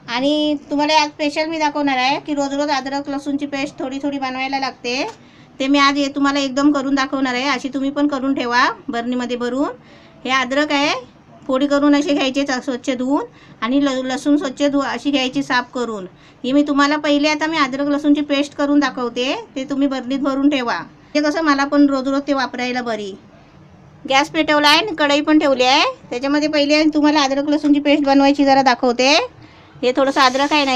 आणि तुम्हाला आज स्पेशल मी दाखवणार आहे की रोज रोज अद्रक लसूणची पेस्ट थोडी थोडी बनवायला लागते. ते मी आज तुम्हाला एकदम करून दाखवणार आहे. अशी तुम्ही पण करून ठेवा बरणीमध्ये भरून. हे अद्रक आहे, फोडी करून असे घ्यायचे स्वच्छ धुवून, आणि लसूण स्वच्छ अशी घ्यायची साफ करून. ही मी तुम्हाला पहिले आता मी अद्रक लसूणची पेस्ट करून दाखवते. ते तुम्ही बरणीत भरून ठेवा. ते कसं मला पण रोज रोज ते वापरायला बरी. गॅस पेटवला आहे आणि कढई पण ठेवली आहे. त्याच्यामध्ये पहिले तुम्हाला अद्रक लसूणची पेस्ट बनवायची जरा दाखवते. हे थोडंसं अद्रक आहे ना,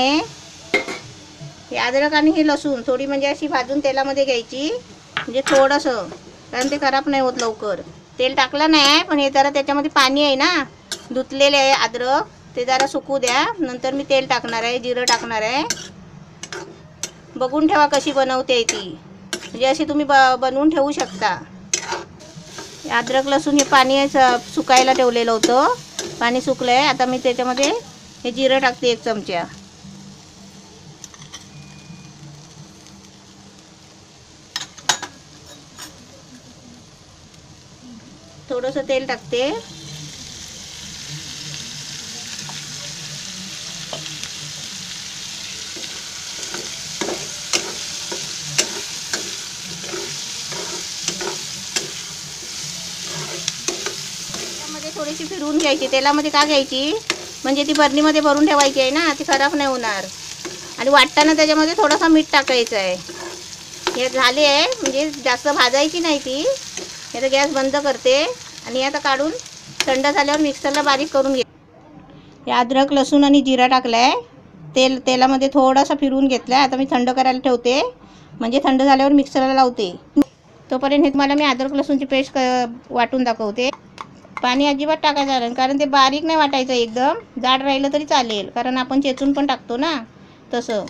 हे अद्रक आणि ही लसूण थोडी म्हणजे अशी भाजून तेलामध्ये घ्यायची, म्हणजे थोडंसं, कारण ते खराब नाही होत लवकर. तेल टाकलं नाही आहे, पण हे जरा त्याच्यामध्ये पाणी आहे ना, धुतलेले आहे अद्रक, ते जरा सुकू द्या. नंतर मी तेल टाकणार आहे, जिरं टाकणार आहे. बघून ठेवा कशी बनवते ती, म्हणजे अशी तुम्ही बनवून ठेवू शकता. अद्रक लसूण हे पाणी सुकायला ठेवलेलं होतं, पाणी सुकलं आहे. आता मी त्याच्यामध्ये हे जिरं टाकते 1 चमचा. थोडंसं तेल टाकते. त्यामध्ये थोडीशी फिरवून घ्यायची. तेलामध्ये का घ्यायची, म्हणजे ती बरणीमध्ये भरून ठेवायची आहे ना, ती खराब नाही होणार. आणि वाटताना त्याच्यामध्ये थोडंसं मीठ टाकायचं आहे. हे झाले आहे, म्हणजे जास्त भाजायची नाही ती. आता गॅस बंद करते आणि आता काढून थंड झाल्यावर मिक्सरला बारीक करून घे. हे अद्रक लसूण आणि जिरा टाकला आहे. तेलामध्ये थोडासा फिरवून घेतला आहे. आता मी थंड करायला ठेवते, म्हणजे थंड झाल्यावर मिक्सरला लावते. तोपर्यंत हे तुम्हाला मी अद्रक लसूणची पेस्ट वाटून दाखवते. पाणी अजिबात टाकायचं नाही, कारण ते बारीक नाही वाटायचं, एकदम जाड राहिलं तरी चालेल, कारण आपण चेचून पण टाकतो ना तसं.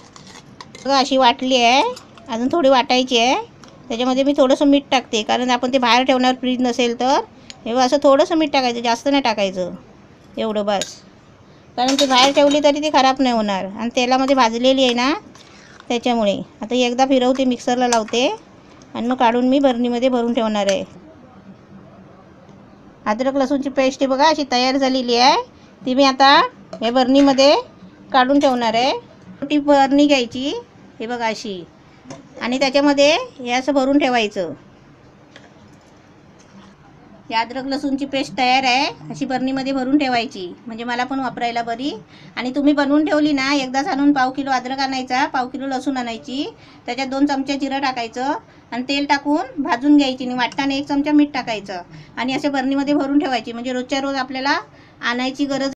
बघा अशी वाटली आहे, अजून थोडी वाटायची आहे. त्याच्यामध्ये मी थोडंसं मीठ टाकते, कारण आपण ते बाहेर ठेवणार फ्रीज नसेल तर. हे असं थोडंसं मीठ टाकायचं, जास्त नाही टाकायचं, एवढं बस. कारण ते बाहेर ठेवली तरी ती खराब नाही होणार, आणि तेलामध्ये भाजलेली आहे ना, त्याच्यामुळे. आता एकदा फिरवते, मिक्सरला लावते, आणि मग काढून मी बरणीमध्ये भरून ठेवणार आहे. अद्रक लसूणची पेस्ट बघा अशी तयार झालेली आहे. ती मी आता या बरणीमध्ये काढून ठेवणार आहे. छोटी बरणी घ्यायची, हे बघा अशी, आणि त्याच्यामध्ये हे असं भरून ठेवायचं. ही अद्रक लसूणची पेस्ट तयार आहे, अशी बरणीमध्ये भरून ठेवायची, म्हणजे मला पण वापरायला बरी. आणि तुम्ही बनवून ठेवली ना, एकदाच आणून 1/2 किलो अद्रक आणायचा, 1/2 किलो लसूण आणायची, त्याच्यात 2 चमचे जिरं टाकायचं, आणि तेल टाकून भाजून घ्यायची. आणि वाटताना 1 चमचा मीठ टाकायचं, आणि अशा बरणीमध्ये भरून ठेवायची, म्हणजे रोजच्या रोज आपल्याला आणायची गरज